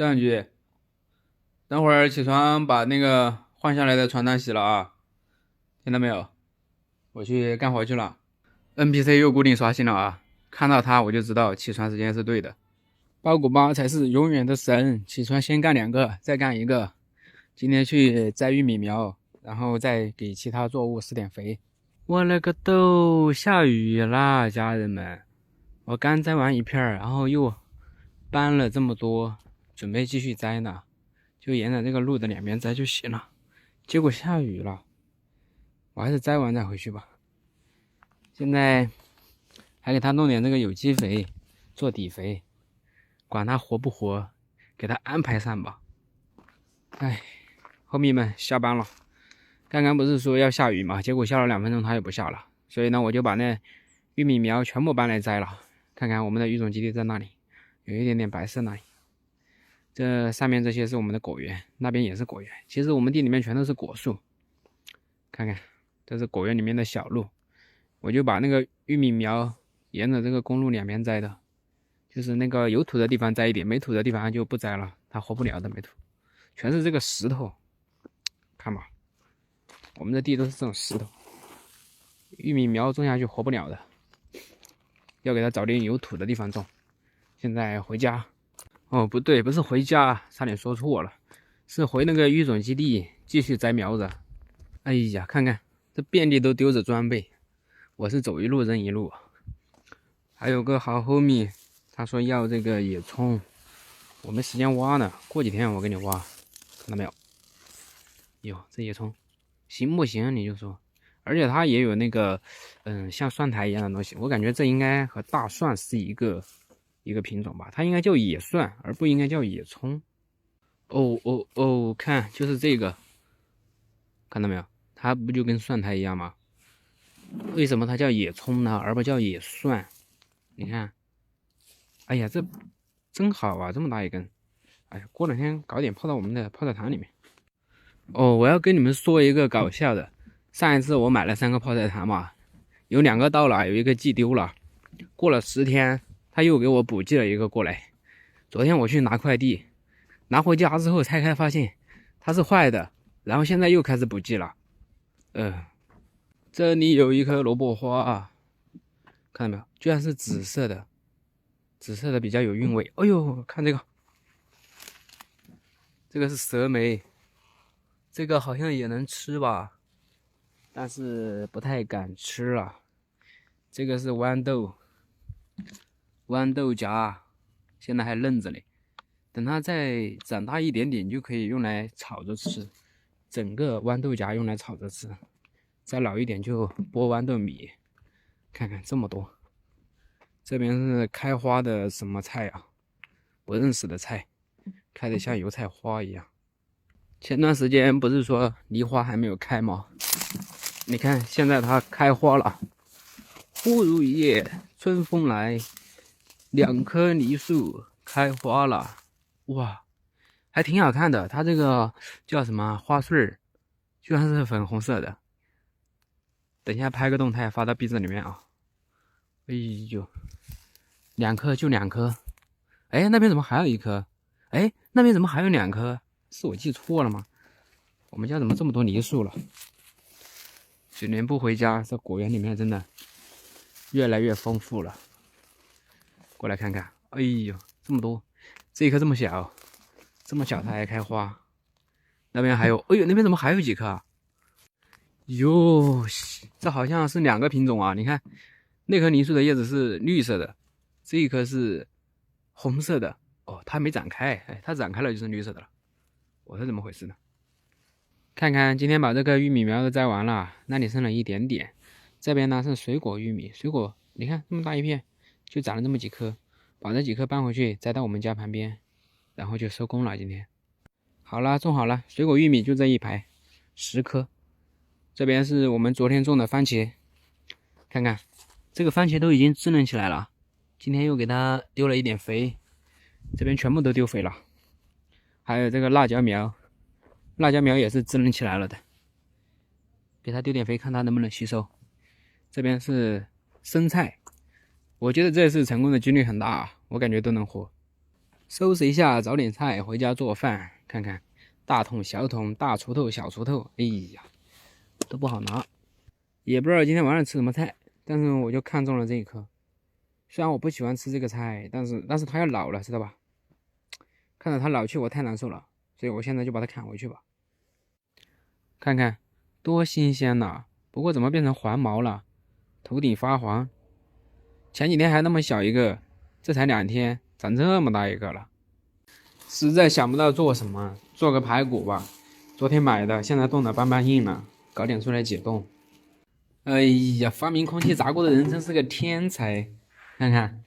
张局，等会儿起床把那个换下来的床单洗了啊，听到没有？我去干活去了。NPC 又固定刷新了啊，看到它我就知道起床时间是对的。包谷包才是永远的神，起床先干2个，再干1个。今天去摘玉米苗，然后再给其他作物施点肥。我勒个豆，下雨啦，家人们！我刚摘完1片，然后又搬了这么多，准备继续摘呢。就沿着这个路的2边摘就行了，结果下雨了，我还是摘完再回去吧。现在还给它弄点这个有机肥做底肥，管它活不活，给它安排上吧。哎，后面们下班了，刚刚不是说要下雨嘛，结果下了2分钟它也不下了，所以呢我就把那玉米苗全部搬来摘了。看看我们的育种基地在那里，有一点点白色那里。这上面这些是我们的果园，那边也是果园。其实我们地里面全都是果树，看看，这是果园里面的小路。我就把那个玉米苗沿着这个公路2边摘的，就是那个有土的地方摘一点，没土的地方就不摘了，它活不了的，没土，全是这个石头。看吧，我们的地都是这种石头，玉米苗种下去活不了的，要给它找点有土的地方种。现在回家。哦，不对，不是回家，差点说错了，是回那个育种基地继续摘苗子。哎呀，看看这遍地都丢着装备，我是走一路扔一路。还有个好 homie， 他说要这个野葱，我没时间挖呢，过几天我给你挖，看到没有？哟，这野葱行不行？你就说。而且它也有那个，像蒜苔一样的东西，我感觉这应该和大蒜是一个品种吧，它应该叫野蒜，而不应该叫野葱。哦，看就是这个，看到没有？它不就跟蒜苔一样吗？为什么它叫野葱呢，而不叫野蒜？你看，哎呀，这真好啊，这么大一根！哎呀，过2天搞点泡到我们的泡菜坛里面。哦，我要跟你们说一个搞笑的，上一次我买了3个泡菜坛嘛，有2个到了，有1个寄丢了。过了10天，他又给我补寄了1个过来。昨天我去拿快递，拿回家之后拆开发现它是坏的，然后现在又开始补寄了。这里有一颗萝卜花啊，看到没有？居然是紫色的，紫色的比较有韵味。哎呦，看这个，这个是蛇莓，这个好像也能吃吧，但是不太敢吃了。这个是豌豆，豌豆荚，现在还嫩着嘞，等它再长大一点点就可以用来炒着吃，整个豌豆荚用来炒着吃。再老一点就剥豌豆米，看看这么多。这边是开花的什么菜啊？不认识的菜，开得像油菜花一样。前段时间不是说梨花还没有开吗？你看现在它开花了。忽如一夜春风来，2棵梨树开花了，哇，还挺好看的。它这个叫什么花穗，居然是粉红色的。等一下拍个动态发到壁纸里面啊！哎呦，2颗就2颗，哎，那边怎么还有1颗？哎，那边怎么还有2颗？是我记错了吗？我们家怎么这么多梨树了？几年不回家，这果园里面真的越来越丰富了。过来看看，哎呦，这么多，这一颗这么小，这么小它还开花。那边还有，哎呦，那边怎么还有几颗啊？哟，这好像是2个品种啊！你看，那棵梨树的叶子是绿色的，这一棵是红色的。哦，它没展开，哎，它展开了就是绿色的了。我是怎么回事呢？看看今天把这个玉米苗都摘完了，那里剩了一点点。这边呢是水果玉米，水果你看这么大一片，就长了这么几颗，把这几颗搬回去栽到我们家旁边，然后就收工了。今天好了，种好了，水果玉米就这一排，10颗。这边是我们昨天种的番茄，看看这个番茄都已经滋润起来了，今天又给它丢了一点肥，这边全部都丢肥了。还有这个辣椒苗，辣椒苗也是滋润起来了的，给它丢点肥，看它能不能吸收。这边是生菜，我觉得这次成功的几率很大，我感觉都能活。收拾一下，找点菜回家做饭。看看大桶、小桶、大锄头、小锄头，哎呀，都不好拿。也不知道今天晚上吃什么菜，但是我就看中了这一颗。虽然我不喜欢吃这个菜，但是它要老了，知道吧？看着它老去，我太难受了，所以我现在就把它砍回去吧。看看多新鲜呐！不过怎么变成黄毛了？头顶发黄。前几天还那么小一个，这才2天，长这么大一个了。实在想不到做什么，做个排骨吧。昨天买的，现在冻得邦邦硬了，搞点出来解冻。哎呀，发明空气炸锅的人真是个天才！看看，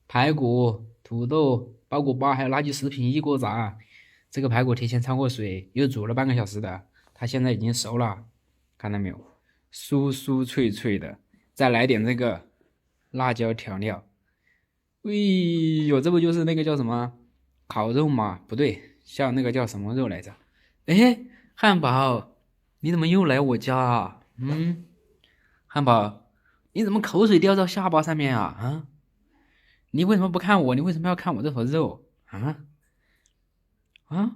排骨、土豆、包谷包还有垃圾食品一锅炸。这个排骨提前焯过水，又煮了半个小时的，它现在已经熟了，看到没有？酥酥脆脆的。再来点这个辣椒调料。哎呦，这不就是那个叫什么烤肉吗？不对，像那个叫什么肉来着？哎，汉堡，你怎么又来我家啊？汉堡，你怎么口水掉到下巴上面啊？啊？你为什么不看我？你为什么要看我这坨肉？啊？啊？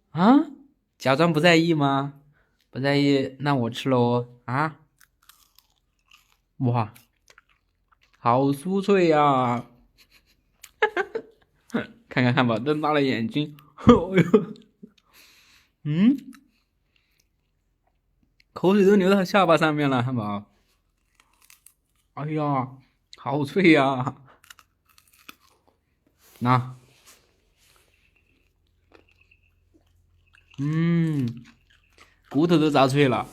啊？假装不在意吗？不在意，那我吃喽。啊？哇，好酥脆呀！看看汉堡瞪大了眼睛，口水都流到下巴上面了，汉堡。哎呀，好脆呀！那，骨头都炸脆了。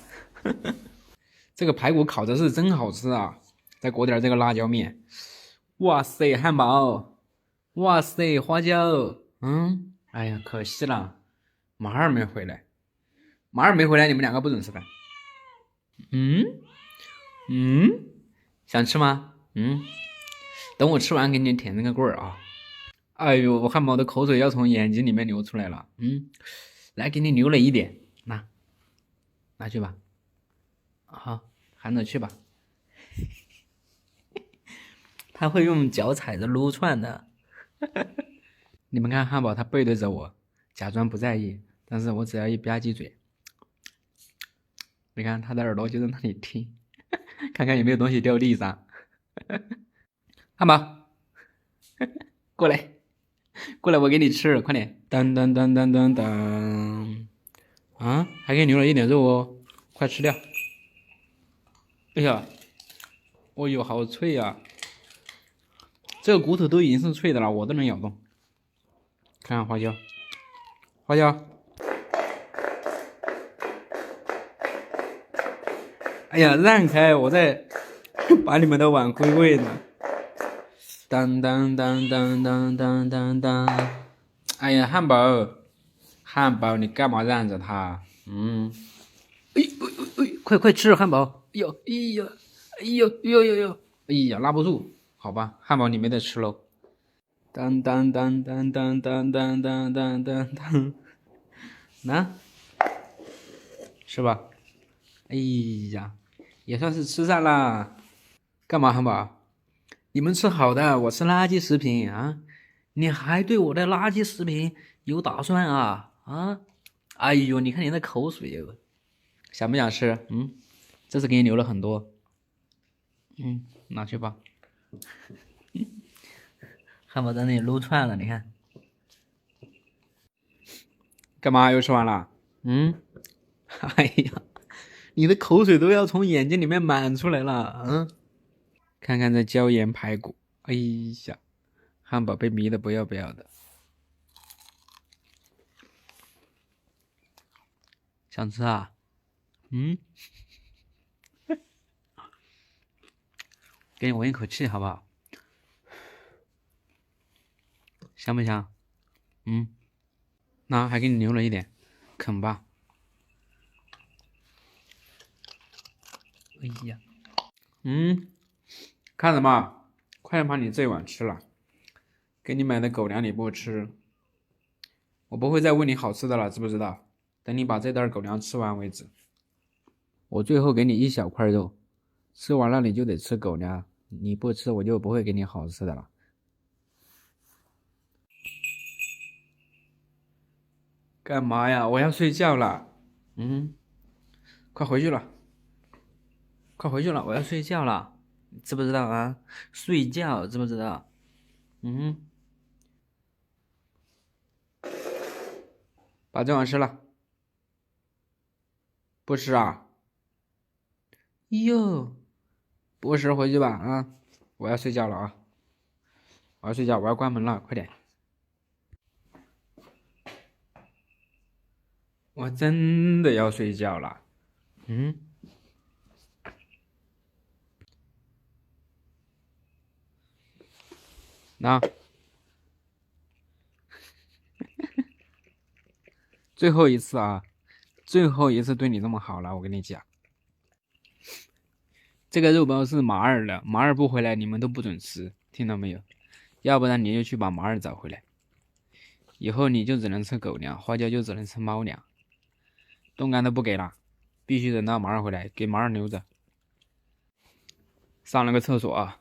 这个排骨烤的是真好吃啊！再裹点这个辣椒面。哇塞，汉堡！哇塞，花椒！哎呀，可惜了，马二没回来。马二没回来，你们2个不准吃饭。想吃吗？等我吃完给你舔那个棍儿啊！哎呦，汉堡的口水要从眼睛里面流出来了。来，给你流了一点，拿去吧。好，含着去吧。他会用脚踩着撸串的。你们看汉堡，他背对着我，假装不在意，但是我只要一吧唧嘴，你看他的耳朵就在那里听，看看有没有东西掉地上。汉堡，过来，过来，我给你吃，快点！当当当当当当，还给你留了一点肉哦，快吃掉！哎呀，哦呦，好脆呀！这个骨头都已经是脆的了，我都能咬动。看看花椒，花椒。哎呀，让开，我在把你们的碗归位呢。当当当当当当当当！哎呀，汉堡，汉堡，你干嘛让着他？快吃汉堡！哎呦，哎呀，哎呦，呦呦呦！哎呀，拉不住，好吧，汉堡你没得吃喽。当当当当当当当当当当当，那，是吧？哎呀，也算是吃上啦。干嘛汉堡？你们吃好的，我吃垃圾食品啊！你还对我的垃圾食品有打算啊？哎呦，你看你那口水哟，想不想吃？这次给你留了很多，拿去吧。汉堡在那里撸串了，你看，干嘛又吃完了？哎呀，你的口水都要从眼睛里面满出来了，看看这椒盐排骨，哎呀，汉堡被迷得不要不要的。想吃啊？给你闻一口气好不好？香不香？那还给你留了一点，啃吧。哎呀，看什么？快点把你这碗吃了。给你买的狗粮你不吃，我不会再喂你好吃的了，知不知道？等你把这袋狗粮吃完为止。我最后给你一小块肉，吃完了你就得吃狗粮，你不吃我就不会给你好吃的了。干嘛呀？我要睡觉了。快回去了，快回去了，我要睡觉了，知不知道啊？睡觉知不知道？把这碗吃了。不吃啊？哟，不吃回去吧啊！我要睡觉了啊！我要睡觉，我要关门了，快点！我真的要睡觉了。那最后一次啊，最后一次对你这么好了，我跟你讲，这个肉包是马二的，马二不回来，你们都不准吃，听到没有？要不然你就去把马二找回来，以后你就只能吃狗粮，花椒就只能吃猫粮，冻干都不给了，必须等到马二回来，给马二留着。上了个厕所啊，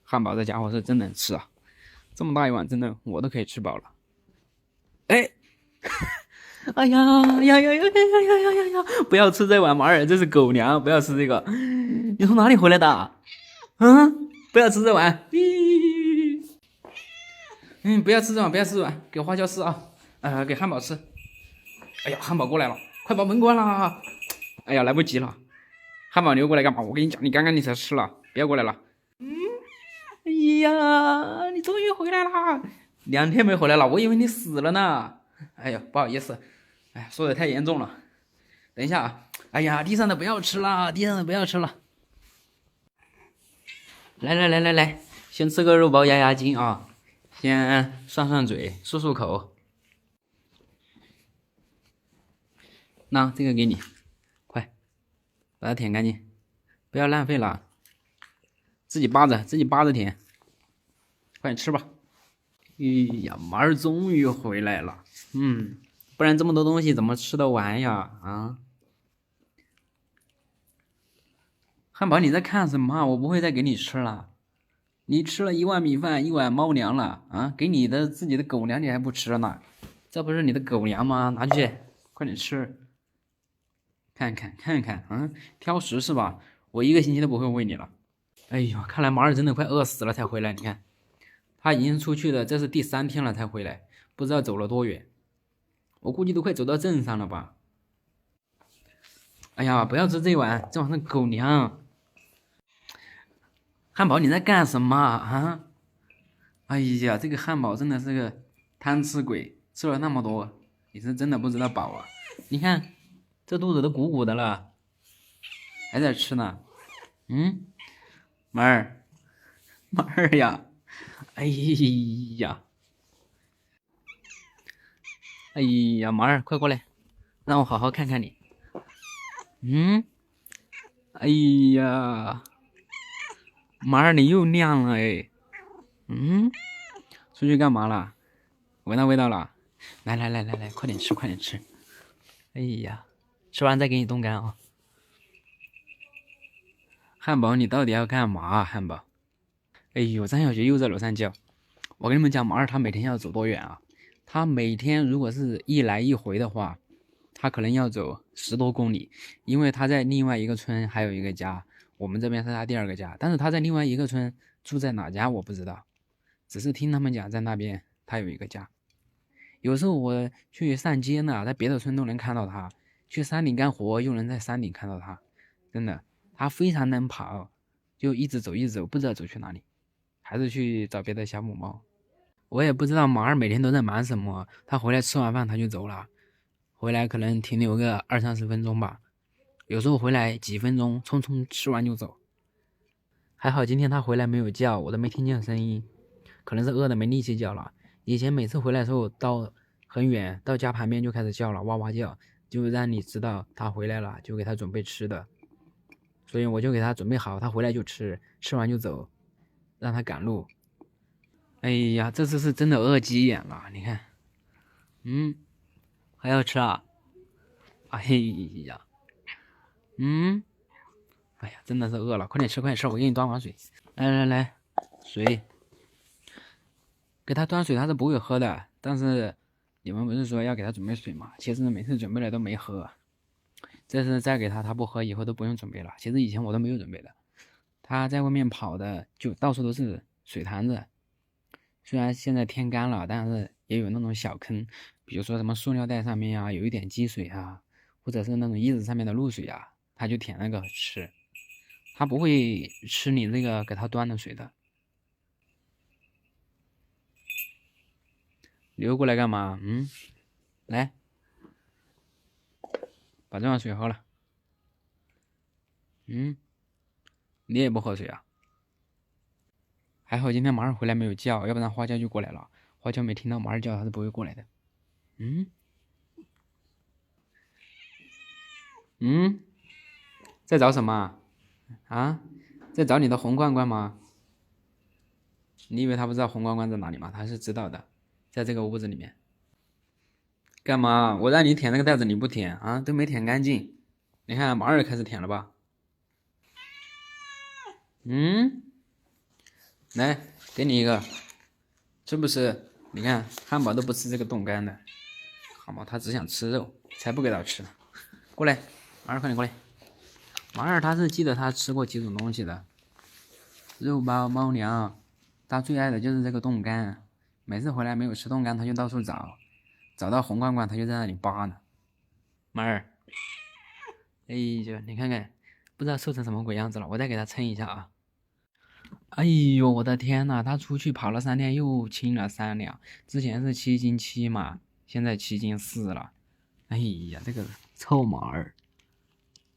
汉堡这家伙是真能吃啊，这么大一碗，真的我都可以吃饱了。哎，哎呀呀呀呀呀呀呀呀呀！不要吃这碗马二，这是狗粮，不要吃这个。你从哪里回来的？不要吃这碗。不要吃这碗，不要吃这碗，给花椒吃啊！给汉堡吃。哎呀，汉堡过来了，快把门关了！哎呀，来不及了。汉堡，你又过来干嘛？我跟你讲，你刚刚你才吃了，不要过来了。哎呀，你终于回来了！2天没回来了，我以为你死了呢。哎呀，不好意思，哎呀，说的太严重了。等一下啊！哎呀，地上的不要吃了，地上的不要吃了。来，先吃个肉包压压惊啊！先涮嘴，漱口。那这个给你，快把它舔干净，不要浪费了，自己扒着舔，快点吃吧。哎呀，马儿终于回来了，不然这么多东西怎么吃得完呀？啊，汉堡，你在看什么？我不会再给你吃了，你吃了1碗米饭，1碗猫粮了啊！给你的自己的狗粮你还不吃呢？这不是你的狗粮吗？拿去，快点吃。看看，挑食是吧？我1个星期都不会喂你了。哎呦，看来马尔真的快饿死了才回来。你看，他已经出去了，这是第3天了才回来，不知道走了多远。我估计都快走到镇上了吧。哎呀，不要吃这碗，这碗是狗粮。汉堡，你在干什么啊？哎呀，这个汉堡真的是个贪吃鬼，吃了那么多，你是真的不知道饱啊！你看，这肚子都鼓鼓的了，还在吃呢。马儿呀，哎呀，马儿，快过来，让我好好看看你。哎呀，马儿你又亮了哎。出去干嘛了？闻到味道了？来，快点吃。哎呀，吃完再给你冻干啊。汉堡，你到底要干嘛汉堡？哎呦，张小雪又在楼上叫。我跟你们讲，马二他每天要走多远啊？他每天如果是一来一回的话，他可能要走10多公里，因为他在另外一个村还有一个家，我们这边是他第2个家，但是他在另外一个村住在哪家我不知道，只是听他们讲在那边他有一个家。有时候我去上街呢，在别的村都能看到他，去山顶干活又能在山顶看到他，真的，他非常能跑，就一直走，不知道走去哪里，还是去找别的小母猫。我也不知道马二每天都在忙什么，他回来吃完饭他就走了，回来可能停留个20-30分钟吧，有时候回来几分钟，匆匆吃完就走。还好今天他回来没有叫，我都没听见声音，可能是饿的没力气叫了。以前每次回来的时候到很远，到家旁边就开始叫了，哇哇叫，就让你知道他回来了，就给他准备吃的。所以我就给他准备好，他回来就吃，吃完就走，让他赶路。哎呀，这次是真的饿急眼了，你看，还要吃啊？哎呀，哎呀，真的是饿了，快点吃，我给你端碗水。来，水。给他端水他是不会喝的，但是你们不是说要给他准备水吗？其实每次准备了都没喝，这次再给他，他不喝，以后都不用准备了。其实以前我都没有准备的，他在外面跑的就到处都是水潭子。虽然现在天干了，但是也有那种小坑，比如说什么塑料袋上面啊有一点积水啊，或者是那种叶子上面的露水啊，他就舔那个吃，他不会吃你那个给他端的水的。溜过来干嘛？来，把这碗水喝了。你也不喝水啊？还好今天马尔回来没有叫，要不然花椒就过来了。花椒没听到马尔叫，他是不会过来的。在找什么啊？在找你的红罐罐吗？你以为他不知道红罐罐在哪里吗？他是知道的，在这个屋子里面。干嘛？我让你舔那个袋子你不舔啊？都没舔干净。你看马尔开始舔了吧？来，给你一个，是不是？你看汉堡都不吃这个冻干的，好吗？他只想吃肉，才不给他吃呢。过来，马尔，快点过来。马尔他是记得他吃过几种东西的，肉包、猫粮，他最爱的就是这个冻干。每次回来没有吃冻干，他就到处找，找到红罐罐他就在那里扒呢。马尔，哎呦，你看看，不知道瘦成什么鬼样子了，我再给他称一下啊。哎呦，我的天呐，他出去跑了3天，又轻了3两，之前是7斤7嘛，现在7斤4了。哎呀，这个臭马儿，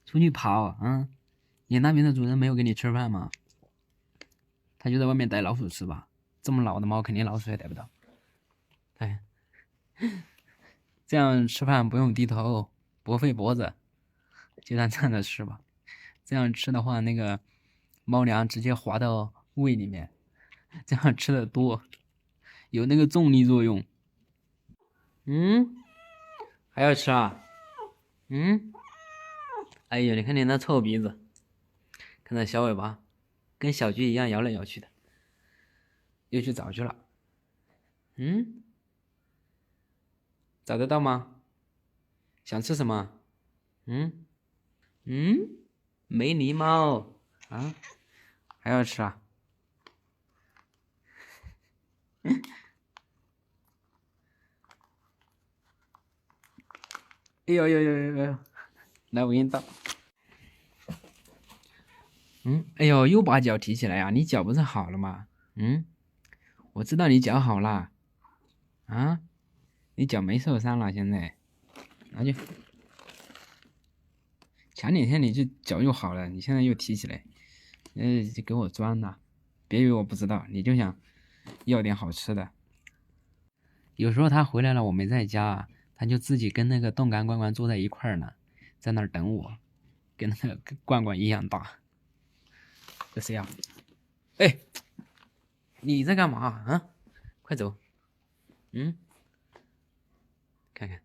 出去跑你那边的主人没有给你吃饭吗？他就在外面逮老鼠吃吧，这么老的猫肯定老鼠也逮不到。哎，这样吃饭不用低头，不费脖子，就让站着吃吧。这样吃的话，那个猫粮直接滑到胃里面，这样吃的多，有那个重力作用。还要吃啊？哎呦，你看你那臭鼻子，看那小尾巴，跟小鸡一样摇来摇去的，又去找去了。找得到吗？想吃什么？没礼貌啊！还要吃啊？哎呦呦呦呦呦！来，我给你倒。哎呦，又把脚提起来呀？你脚不是好了吗？我知道你脚好了。你脚没受伤了，现在拿去。前2天你这脚又好了，你现在又提起来，就给我装的，别以为我不知道，你就想要点好吃的。有时候他回来了，我没在家，他就自己跟那个冻干罐罐坐在一块儿呢，在那儿等我，跟那个罐罐一样大。这谁呀？哎，你在干嘛啊？快走！看看，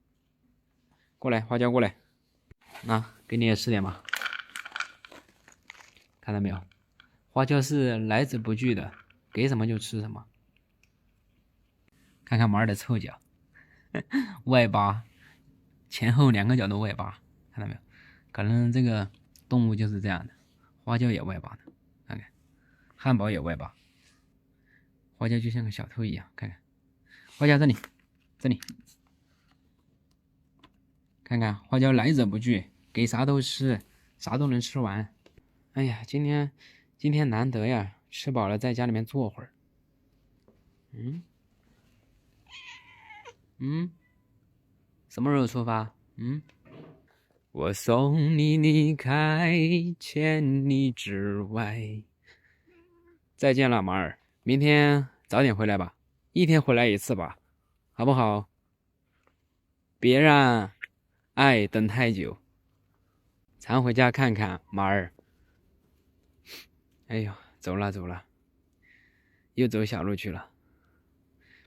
过来，花椒过来，给你也吃点吧。看到没有？花椒是来者不拒的，给什么就吃什么。看看马尔的臭脚，外八，前后2个脚都外八，看到没有？可能这个动物就是这样的。花椒也外八的，看看，汉堡也外八。花椒就像个小偷一样，看看，花椒这里，这里，看看花椒来者不拒，给啥都吃，啥都能吃完。哎呀，今天难得呀，吃饱了在家里面坐会儿。什么时候出发？我送你离开千里之外。再见了，马尔，明天早点回来吧，1天回来1次吧，好不好？别让爱等太久。常回家看看，马尔。哎呦，走了，又走小路去了。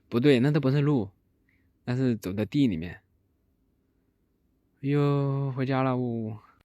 不对，那都不是路，那是走的地里面。哎呦，回家了，